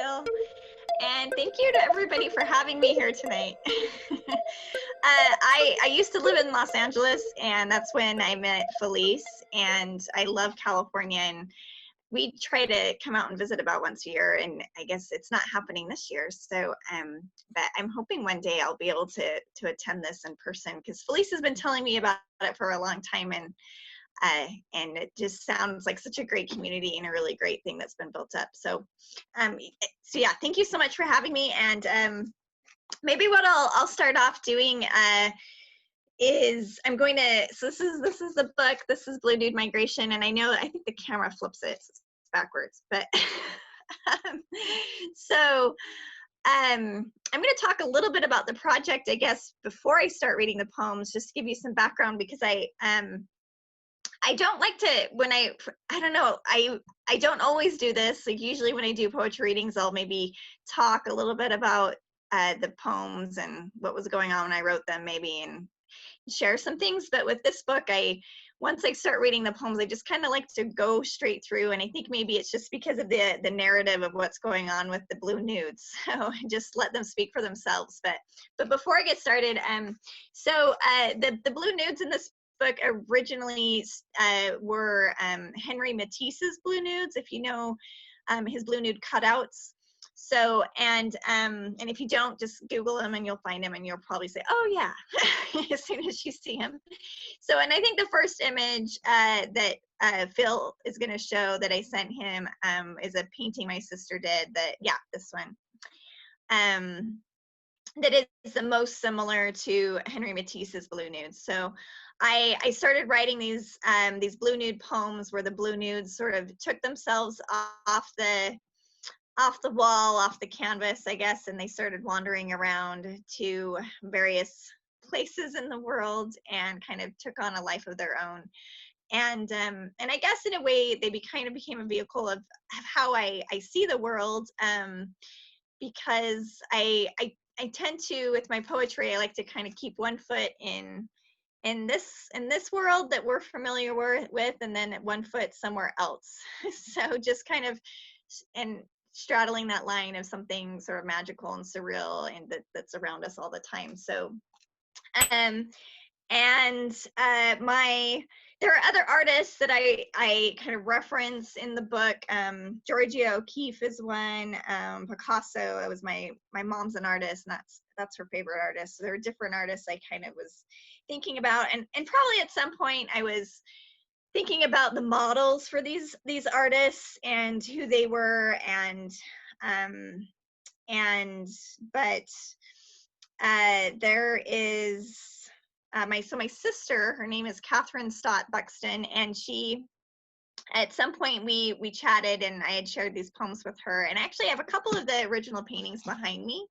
Phil. And thank you to everybody for having me here tonight. I used to live in Los Angeles, and that's when I met Felice, and I love California, and we try to come out and visit about once a year, and I guess it's not happening this year. So, but I'm hoping one day I'll be able to attend this in person, because Felice has been telling me about it for a long time, and it just sounds like such a great community and a really great thing that's been built up. So, so yeah, thank you so much for having me. And maybe what I'll start off doing is I'm going to, so this is the book. This is Blue Nude Migration, and I think the camera flips it backwards, but so I'm going to talk a little bit about the project, I guess, before I start reading the poems, just to give you some background, because I don't like to, when I don't know, I don't always do this. Like, usually when I do poetry readings, I'll maybe talk a little bit about the poems and what was going on when I wrote them, maybe, and share some things. But with this book, once I start reading the poems, I just kind of like to go straight through, and I think maybe it's just because of the narrative of what's going on with the blue nudes. So just let them speak for themselves. But before I get started, the blue nudes in this book originally were Henry Matisse's blue nudes, if you know his blue nude cutouts. So, and if you don't, just Google him and you'll find him, and you'll probably say, oh yeah, as soon as you see him. So, and I think the first image that Phil is going to show that I sent him is a painting my sister did, this one. That is the most similar to Henry Matisse's blue nudes. So I started writing these blue nude poems where the blue nudes sort of took themselves off the wall, off the canvas, I guess, and they started wandering around to various places in the world and kind of took on a life of their own. And I guess in a way they kind of became a vehicle of how I see the world, because I tend to, with my poetry, I like to kind of keep one foot in this world that we're familiar with, and then one foot somewhere else. So just kind of straddling that line of something sort of magical and surreal and that's around us all the time. So there are other artists that I kind of reference in the book. Georgia O'Keeffe is one. Picasso, it was my mom's an artist, and that's her favorite artist. So there were different artists I kind of was thinking about, and probably at some point I was thinking about the models for these artists and who they were, there is my sister, her name is Catherine Stott Buxton, and she, at some point we chatted, and I had shared these poems with her, and I actually have a couple of the original paintings behind me.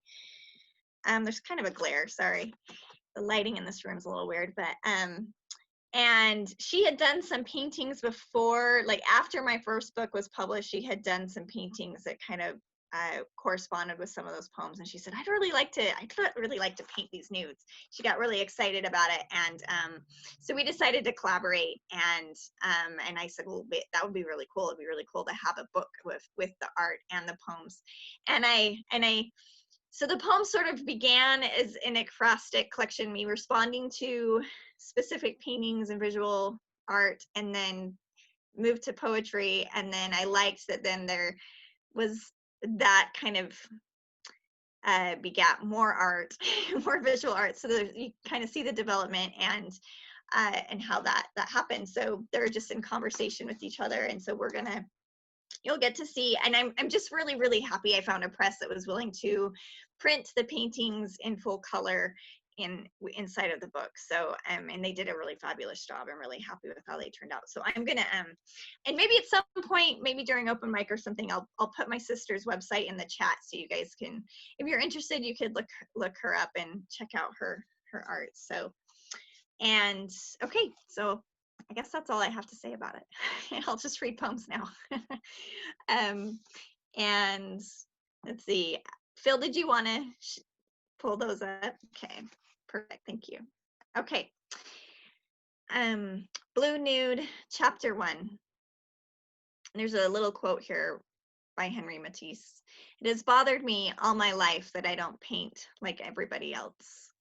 There's kind of a glare, sorry, the lighting in this room is a little weird, but and she had done some paintings before, like after my first book was published, she had done some paintings that kind of corresponded with some of those poems, and she said, I'd really like to paint these nudes. She got really excited about it, and so we decided to collaborate, and I said, well, that would be really cool. It'd be really cool to have a book with the art and the poems, so the poems sort of began as an acrostic collection, me responding to specific paintings and visual art, and then moved to poetry, and then I liked that then there was that kind of begat more art, more visual art, so that you kind of see the development and how that happened. So they're just in conversation with each other, and so you'll get to see, and I'm just really, really happy I found a press that was willing to print the paintings in full color inside of the book. So and they did a really fabulous job. I'm really happy with how they turned out. So I'm gonna and maybe at some point, maybe during open mic or something, I'll put my sister's website in the chat, so you guys can, if you're interested, you could look her up and check out her art. So, and okay, so I guess that's all I have to say about it. I'll just read poems now. And let's see, Phil, did you want to pull those up? Okay, perfect, thank you. Okay, Blue Nude, chapter 1. There's a little quote here. by Henry Matisse. It has bothered me all my life that I don't paint like everybody else.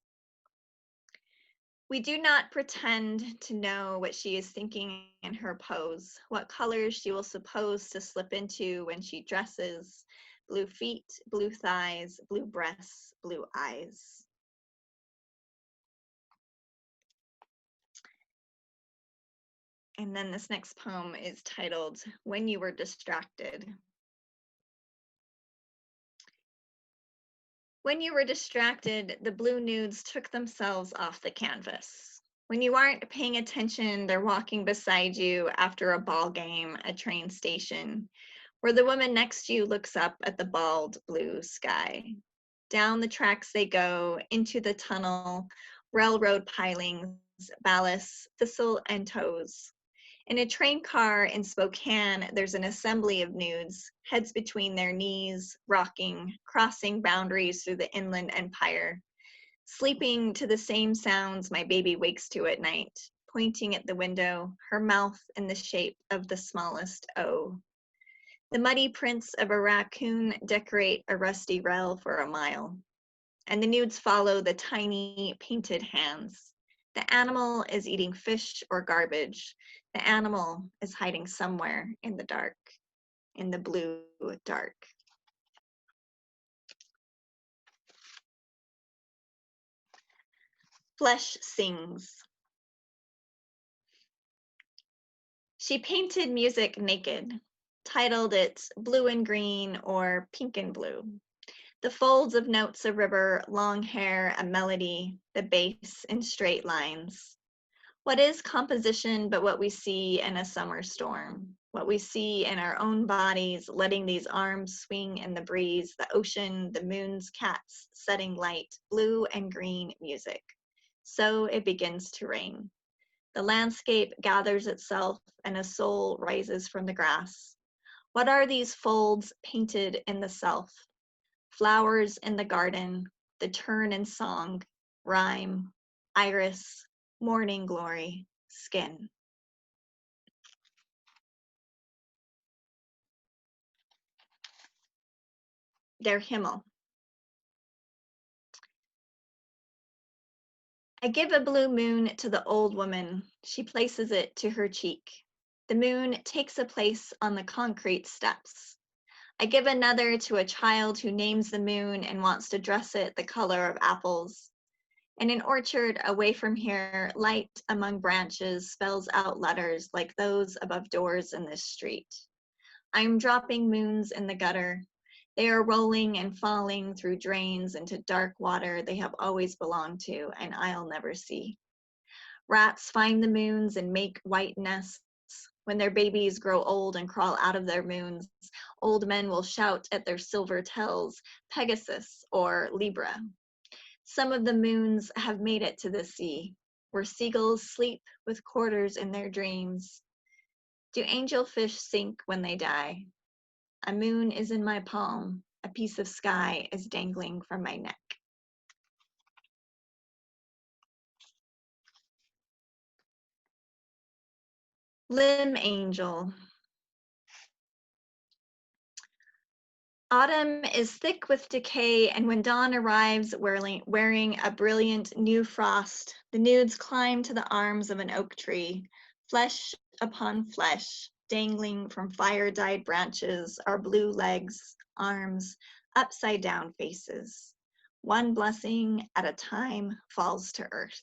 We do not pretend to know what she is thinking in her pose, what colors she will suppose to slip into when she dresses, blue feet, blue thighs, blue breasts, blue eyes. And then this next poem is titled, When You Were Distracted. When you were distracted, the blue nudes took themselves off the canvas. When you aren't paying attention, they're walking beside you after a ball game, a train station, where the woman next to you looks up at the bald blue sky. Down the tracks they go, into the tunnel, railroad pilings, ballasts, thistle and toes. In a train car in Spokane, there's an assembly of nudes, heads between their knees, rocking, crossing boundaries through the inland empire, sleeping to the same sounds my baby wakes to at night, pointing at the window, her mouth in the shape of the smallest O. The muddy prints of a raccoon decorate a rusty rail for a mile, and the nudes follow the tiny painted hands. The animal is eating fish or garbage. The animal is hiding somewhere in the dark, in the blue dark. Flesh sings. She painted music naked, titled it Blue and Green or Pink and Blue. The folds of notes a river, long hair a melody, the bass in straight lines. What is composition but what we see in a summer storm? What we see in our own bodies, letting these arms swing in the breeze, the ocean, the moon's cats, setting light, blue and green music. So it begins to rain. The landscape gathers itself and a soul rises from the grass. What are these folds painted in the self? Flowers in the garden, the turn in song, rhyme, iris, morning glory, skin. Der Himmel. I give a blue moon to the old woman. She places it to her cheek. The moon takes a place on the concrete steps. I give another to a child who names the moon and wants to dress it the color of apples. In an orchard away from here, light among branches spells out letters like those above doors in this street. I am dropping moons in the gutter. They are rolling and falling through drains into dark water they have always belonged to and I'll never see. Rats find the moons and make white nests. When their babies grow old and crawl out of their moons, old men will shout at their silver tails, Pegasus or Libra. Some of the moons have made it to the sea, where seagulls sleep with quarters in their dreams. Do angelfish sink when they die? A moon is in my palm, a piece of sky is dangling from my neck. Limb angel. Autumn is thick with decay, and when dawn arrives wearing a brilliant new frost, the nudes climb to the arms of an oak tree, flesh upon flesh, dangling from fire-dyed branches are blue legs, arms, upside-down faces. One blessing at a time falls to earth.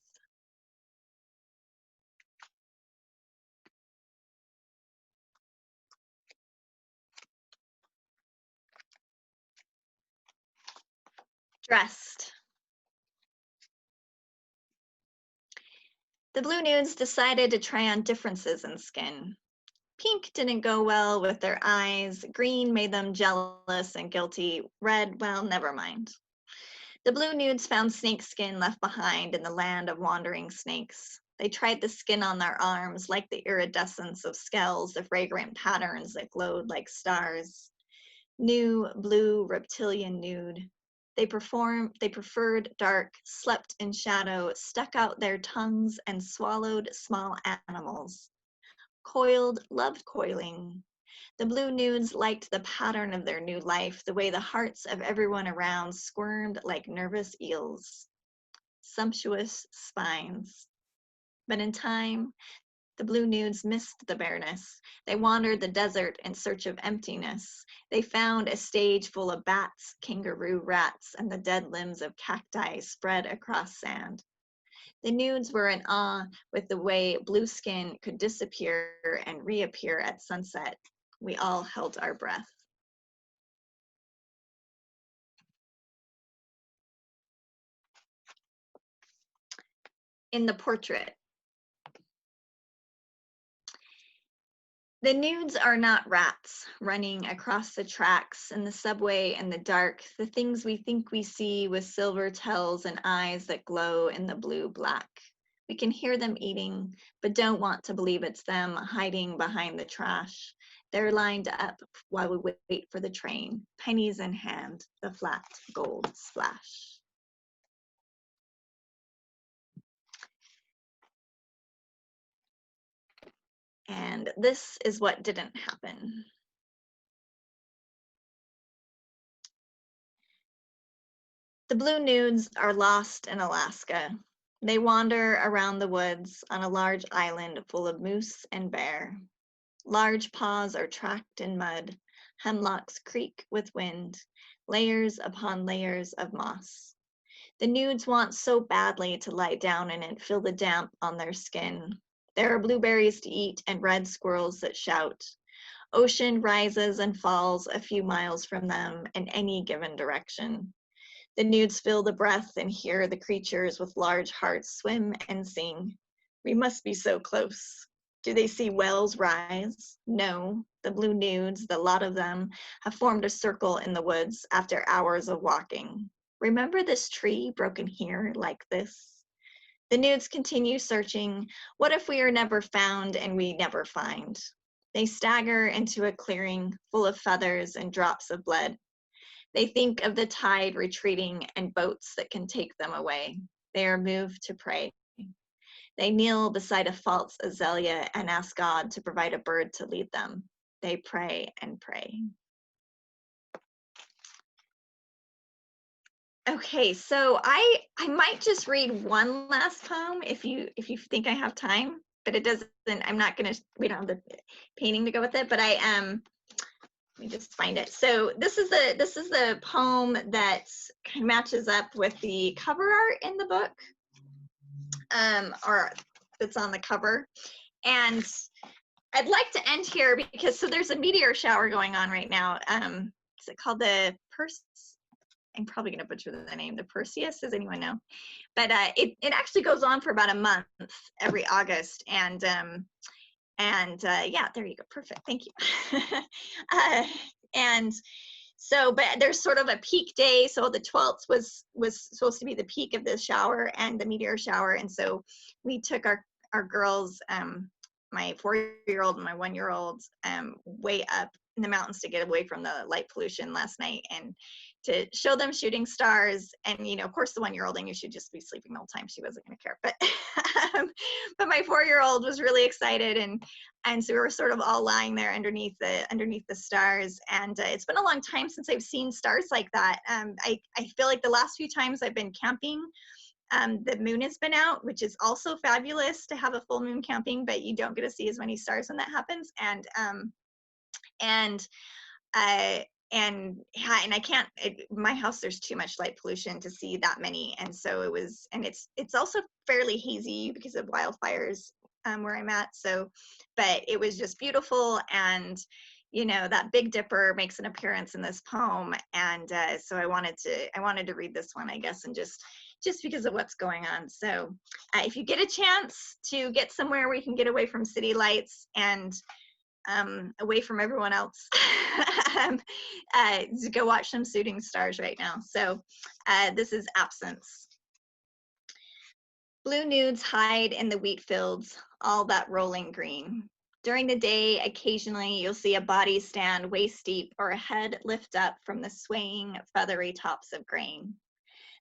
Dressed. The blue nudes decided to try on differences in skin. Pink didn't go well with their eyes, green made them jealous and guilty, red, well, never mind. The blue nudes found snake skin left behind in the land of wandering snakes. They tried the skin on their arms, like the iridescence of scales, the fragrant patterns that glowed like stars. New, blue, reptilian nude. They preferred dark, slept in shadow, stuck out their tongues, and swallowed small animals. Coiled, loved coiling. The blue nudes liked the pattern of their new life, the way the hearts of everyone around squirmed like nervous eels. Sumptuous spines. But in time, the blue nudes missed the bareness. They wandered the desert in search of emptiness. They found a stage full of bats, kangaroo rats, and the dead limbs of cacti spread across sand. The nudes were in awe with the way blue skin could disappear and reappear at sunset. We all held our breath. In the portrait, the nudes are not rats running across the tracks in the subway in the dark, the things we think we see with silver tails and eyes that glow in the blue black. We can hear them eating, but don't want to believe it's them hiding behind the trash. They're lined up while we wait for the train, pennies in hand, the flat gold splash. And this is what didn't happen. The blue nudes are lost in Alaska. They wander around the woods on a large island full of moose and bear. Large paws are tracked in mud. Hemlocks creak with wind, layers upon layers of moss. The nudes want so badly to lie down in it, feel the damp on their skin. There are blueberries to eat and red squirrels that shout. Ocean rises and falls a few miles from them in any given direction. The nudes feel the breath and hear the creatures with large hearts swim and sing. We must be so close. Do they see whales rise? No. The blue nudes, the lot of them, have formed a circle in the woods after hours of walking. Remember this tree broken here like this? The nudes continue searching. What if we are never found and we never find? They stagger into a clearing full of feathers and drops of blood. They think of the tide retreating and boats that can take them away. They are moved to pray. They kneel beside a false azalea and ask God to provide a bird to lead them. They pray and pray. Okay, so I might just read one last poem if you think I have time, but it doesn't. I'm not gonna. We don't have the painting to go with it, but I am. Let me just find it. So this is the poem that matches up with the cover art in the book, or that's on the cover. And I'd like to end here because so there's a meteor shower going on right now. Is it called the I'm probably going to butcher the name. The Perseus, does anyone know? But it actually goes on for about a month every August, and yeah, there you go, perfect, thank you. And so, but there's sort of a peak day. So the 12th was supposed to be the peak of the shower and the meteor shower, and so we took our girls, my 4-year-old and my 1-year-old, way up in the mountains to get away from the light pollution last night and to show them shooting stars. And of course the 1-year-old, I knew she'd just be sleeping the whole time, she wasn't going to care, but my 4-year-old was really excited, and so we were sort of all lying there underneath the stars. And it's been a long time since I've seen stars like that. I feel like the last few times I've been camping, the moon has been out, which is also fabulous to have a full moon camping, but you don't get to see as many stars when that happens. And I can't, my house, there's too much light pollution to see that many. And so it was, and it's also fairly hazy because of wildfires where I'm at. So, but it was just beautiful. And, that Big Dipper makes an appearance in this poem. And so I wanted to read this one, I guess, and just because of what's going on. So if you get a chance to get somewhere where you can get away from city lights and away from everyone else, to go watch some shooting stars right now. So this is Absence. Blue nudes hide in the wheat fields, all that rolling green. During the day, occasionally you'll see a body stand waist deep or a head lift up from the swaying, feathery tops of grain.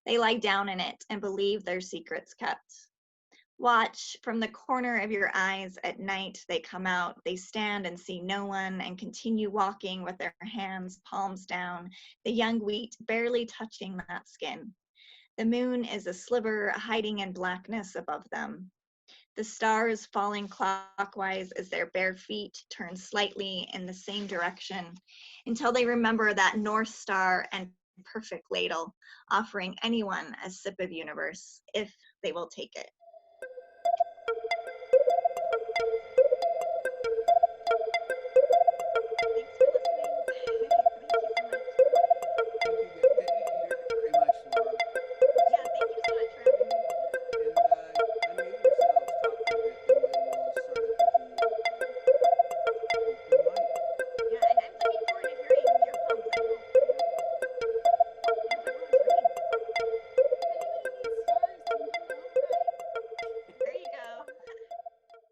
They lie down in it and believe their secrets kept. Watch from the corner of your eyes at night. They come out, they stand and see no one and continue walking with their hands, palms down, the young wheat barely touching that skin. The moon is a sliver hiding in blackness above them. The stars falling clockwise as their bare feet turn slightly in the same direction until they remember that North Star and perfect ladle, offering anyone a sip of universe if they will take it.